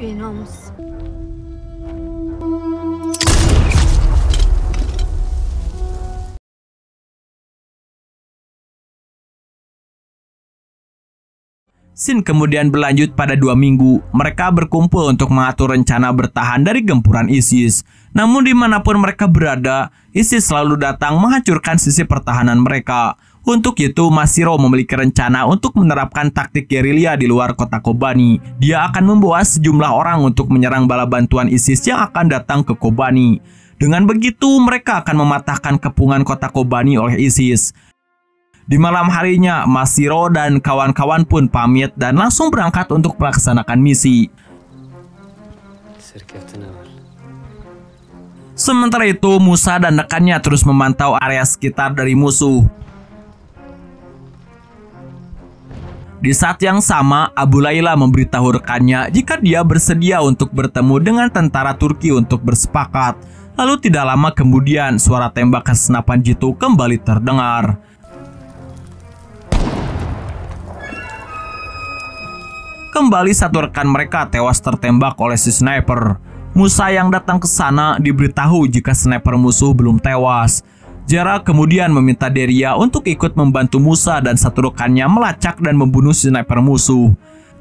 Benamus. Scene kemudian berlanjut pada 2 minggu. Mereka berkumpul untuk mengatur rencana bertahan dari gempuran ISIS. Namun dimanapun mereka berada, ISIS selalu datang menghancurkan sisi pertahanan mereka. Untuk itu, Masiro memiliki rencana untuk menerapkan taktik gerilya di luar kota Kobani. Dia akan membawa sejumlah orang untuk menyerang bala bantuan ISIS yang akan datang ke Kobani. Dengan begitu, mereka akan mematahkan kepungan kota Kobani oleh ISIS. Di malam harinya, Masiro dan kawan-kawan pun pamit dan langsung berangkat untuk melaksanakan misi. Sementara itu, Musa dan rekannya terus memantau area sekitar dari musuh. Di saat yang sama, Abu Layla memberitahu rekannya jika dia bersedia untuk bertemu dengan tentara Turki untuk bersepakat. Lalu tidak lama kemudian, suara tembakan senapan jitu kembali terdengar. Kembali satu rekan mereka tewas tertembak oleh si sniper. Musa yang datang ke sana diberitahu jika sniper musuh belum tewas. Zera kemudian meminta Deria untuk ikut membantu Musa dan satu rekannya melacak dan membunuh si sniper musuh.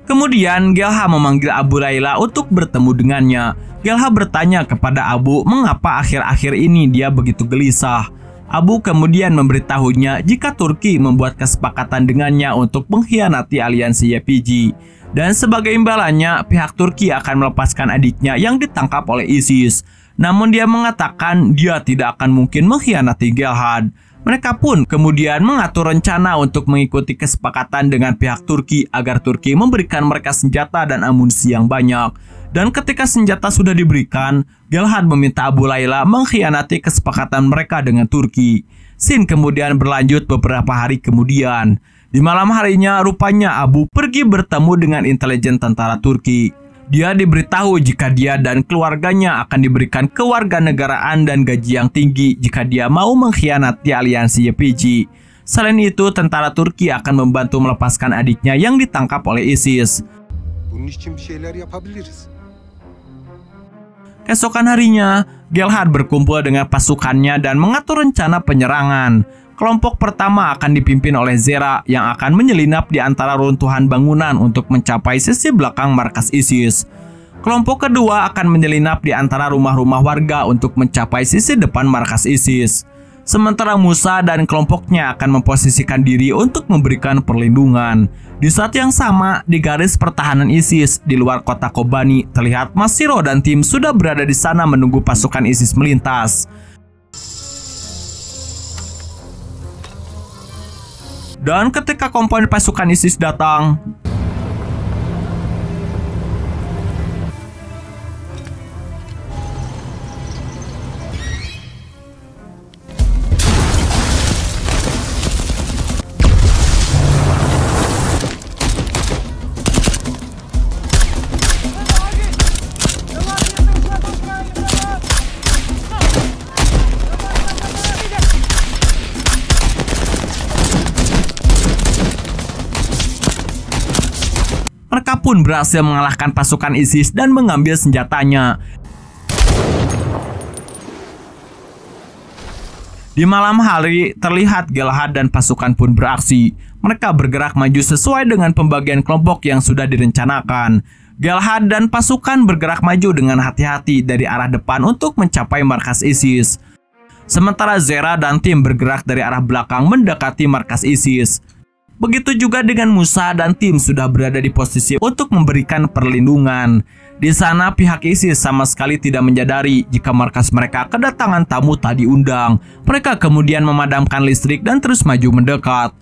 Kemudian Gelha memanggil Abu Layla untuk bertemu dengannya. Gelha bertanya kepada Abu mengapa akhir-akhir ini dia begitu gelisah. Abu kemudian memberitahunya jika Turki membuat kesepakatan dengannya untuk mengkhianati aliansi YPG. Dan sebagai imbalannya, pihak Turki akan melepaskan adiknya yang ditangkap oleh ISIS. Namun dia mengatakan dia tidak akan mungkin mengkhianati Gelhad. Mereka pun kemudian mengatur rencana untuk mengikuti kesepakatan dengan pihak Turki agar Turki memberikan mereka senjata dan amunisi yang banyak. Dan ketika senjata sudah diberikan, Gelhad meminta Abu Layla mengkhianati kesepakatan mereka dengan Turki. Scene kemudian berlanjut beberapa hari kemudian. Di malam harinya, rupanya Abu pergi bertemu dengan intelijen tentara Turki. Dia diberitahu jika dia dan keluarganya akan diberikan kewarganegaraan dan gaji yang tinggi jika dia mau mengkhianati aliansi YPG. Selain itu, tentara Turki akan membantu melepaskan adiknya yang ditangkap oleh ISIS. Keesokan harinya, Gelhad berkumpul dengan pasukannya dan mengatur rencana penyerangan. Kelompok pertama akan dipimpin oleh Zera yang akan menyelinap di antara runtuhan bangunan untuk mencapai sisi belakang markas ISIS. Kelompok kedua akan menyelinap di antara rumah-rumah warga untuk mencapai sisi depan markas ISIS. Sementara Musa dan kelompoknya akan memposisikan diri untuk memberikan perlindungan. Di saat yang sama, di garis pertahanan ISIS di luar kota Kobani, terlihat Masiro dan tim sudah berada di sana menunggu pasukan ISIS melintas. Dan ketika komponen pasukan ISIS datang, mereka pun berhasil mengalahkan pasukan ISIS dan mengambil senjatanya. Di malam hari, terlihat Gelhad dan pasukan pun beraksi. Mereka bergerak maju sesuai dengan pembagian kelompok yang sudah direncanakan. Gelhad dan pasukan bergerak maju dengan hati-hati dari arah depan untuk mencapai markas ISIS. Sementara Zera dan tim bergerak dari arah belakang mendekati markas ISIS. Begitu juga dengan Musa dan tim sudah berada di posisi untuk memberikan perlindungan. Di sana pihak ISIS sama sekali tidak menyadari jika markas mereka kedatangan tamu tak diundang. Mereka kemudian memadamkan listrik dan terus maju mendekat.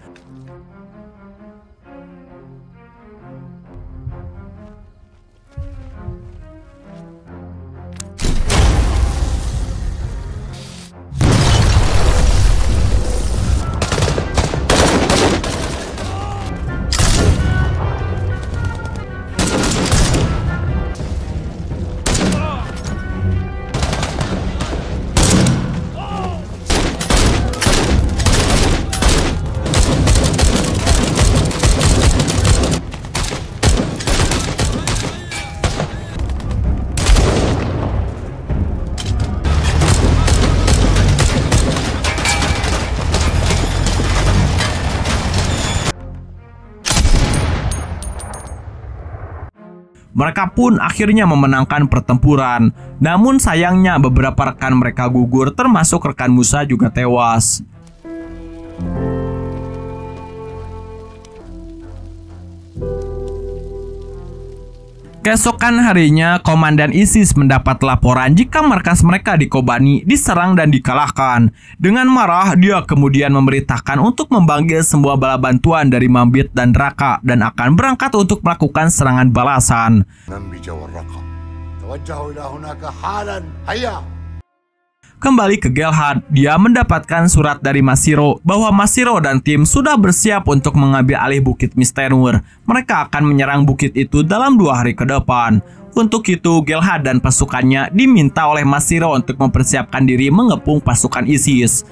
Mereka pun akhirnya memenangkan pertempuran. Namun sayangnya beberapa rekan mereka gugur, termasuk rekan Musa juga tewas. Keesokan harinya, Komandan ISIS mendapat laporan jika markas mereka di Kobani diserang dan dikalahkan. Dengan marah, dia kemudian memerintahkan untuk memanggil semua bala bantuan dari Manbij dan Raqqa dan akan berangkat untuk melakukan serangan balasan. Kembali ke Gelhad, dia mendapatkan surat dari Masiro bahwa Masiro dan tim sudah bersiap untuk mengambil alih Bukit Mistennur. Mereka akan menyerang bukit itu dalam 2 hari ke depan. Untuk itu, Gelhad dan pasukannya diminta oleh Masiro untuk mempersiapkan diri mengepung pasukan ISIS.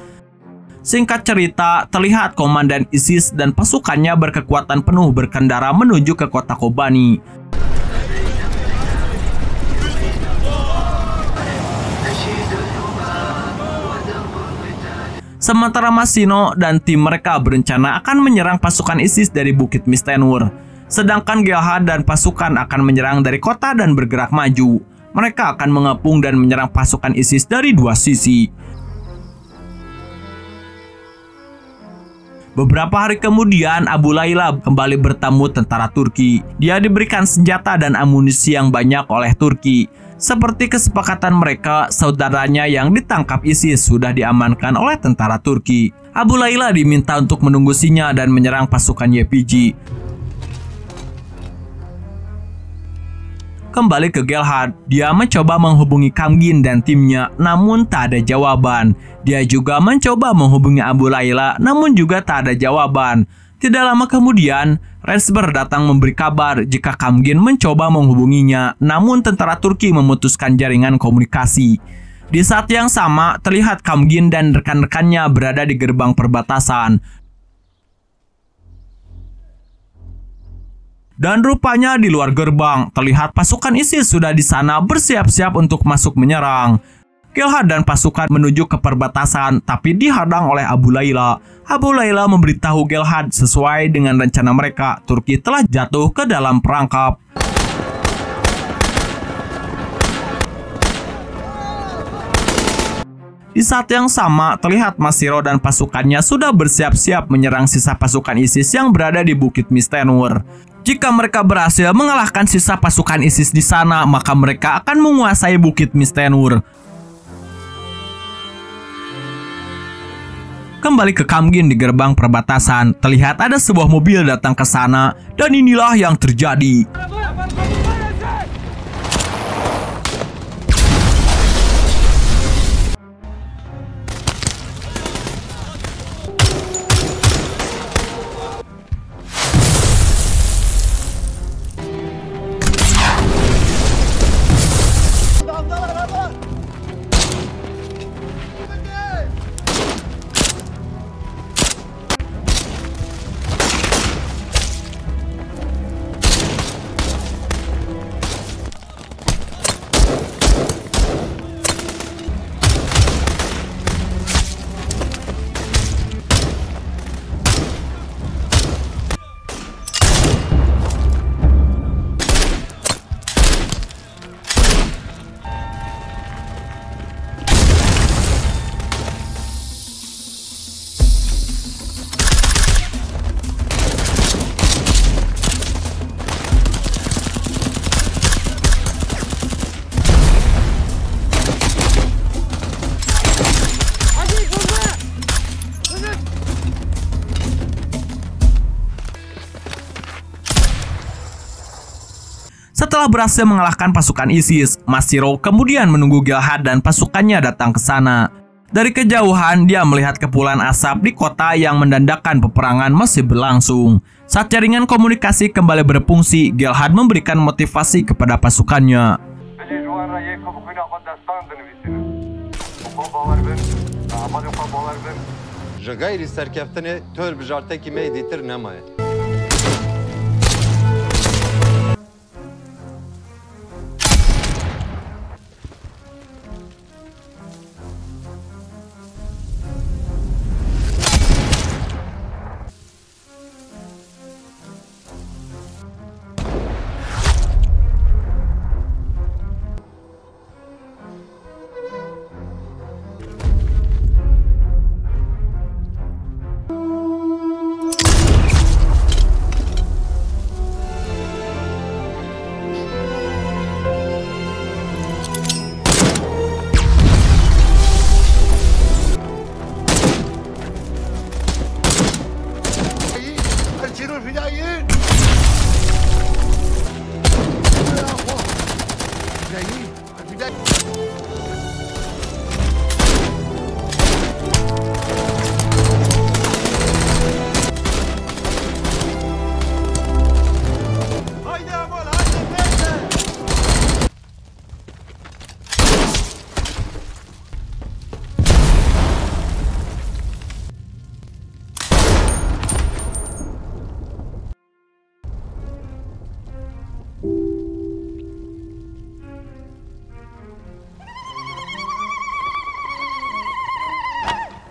Singkat cerita, terlihat komandan ISIS dan pasukannya berkekuatan penuh berkendara menuju ke kota Kobani. Sementara Masino dan tim mereka berencana akan menyerang pasukan ISIS dari Bukit Mistennur. Sedangkan Gelhad dan pasukan akan menyerang dari kota dan bergerak maju. Mereka akan mengepung dan menyerang pasukan ISIS dari 2 sisi. Beberapa hari kemudian, Abu Layla kembali bertemu tentara Turki. Dia diberikan senjata dan amunisi yang banyak oleh Turki. Seperti kesepakatan mereka, saudaranya yang ditangkap ISIS sudah diamankan oleh tentara Turki. Abu Layla diminta untuk menunggu sinyal dan menyerang pasukan YPG. Kembali ke Gelhad, dia mencoba menghubungi Kamgin dan timnya, namun tak ada jawaban. Dia juga mencoba menghubungi Abu Layla, namun juga tak ada jawaban. Tidak lama kemudian, Resber datang memberi kabar jika Kamgin mencoba menghubunginya, namun tentara Turki memutuskan jaringan komunikasi. Di saat yang sama, terlihat Kamgin dan rekan-rekannya berada di gerbang perbatasan. Dan rupanya di luar gerbang, terlihat pasukan ISIS sudah di sana bersiap-siap untuk masuk menyerang. Gelhad dan pasukan menuju ke perbatasan, tapi dihadang oleh Abu Layla. Abu Layla memberitahu Gelhad sesuai dengan rencana mereka, Turki telah jatuh ke dalam perangkap. Di saat yang sama, terlihat Masiro dan pasukannya sudah bersiap-siap menyerang sisa pasukan ISIS yang berada di Bukit Mistennur. Jika mereka berhasil mengalahkan sisa pasukan ISIS di sana, maka mereka akan menguasai Bukit Mistennur. Kembali ke Kamgin di gerbang perbatasan, terlihat ada sebuah mobil datang ke sana, dan inilah yang terjadi. Setelah berhasil mengalahkan pasukan ISIS, Masiro kemudian menunggu Gelhad dan pasukannya datang ke sana. Dari kejauhan, dia melihat kepulan asap di kota yang menandakan peperangan masih berlangsung. Saat jaringan komunikasi kembali berfungsi, Gelhad memberikan motivasi kepada pasukannya.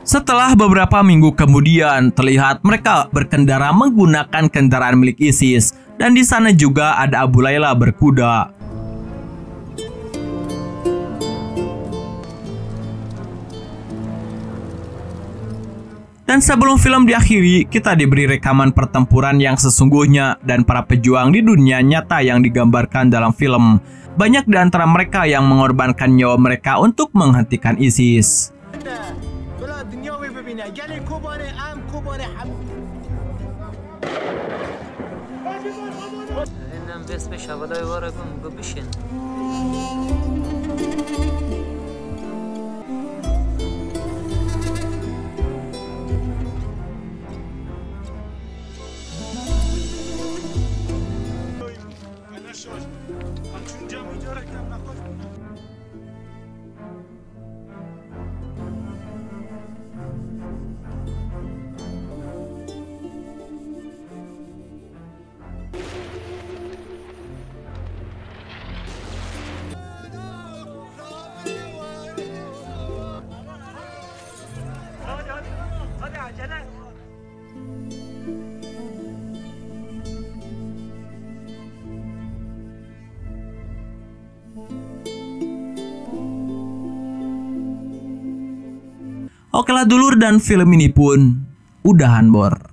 Setelah beberapa minggu kemudian, terlihat mereka berkendara menggunakan kendaraan milik ISIS, dan di sana juga ada Abu Layla berkuda. Dan sebelum film diakhiri, kita diberi rekaman pertempuran yang sesungguhnya dan para pejuang di dunia nyata yang digambarkan dalam film. Banyak di antara mereka yang mengorbankan nyawa mereka untuk menghentikan ISIS. Okelah dulur, dan film ini pun udahan bor.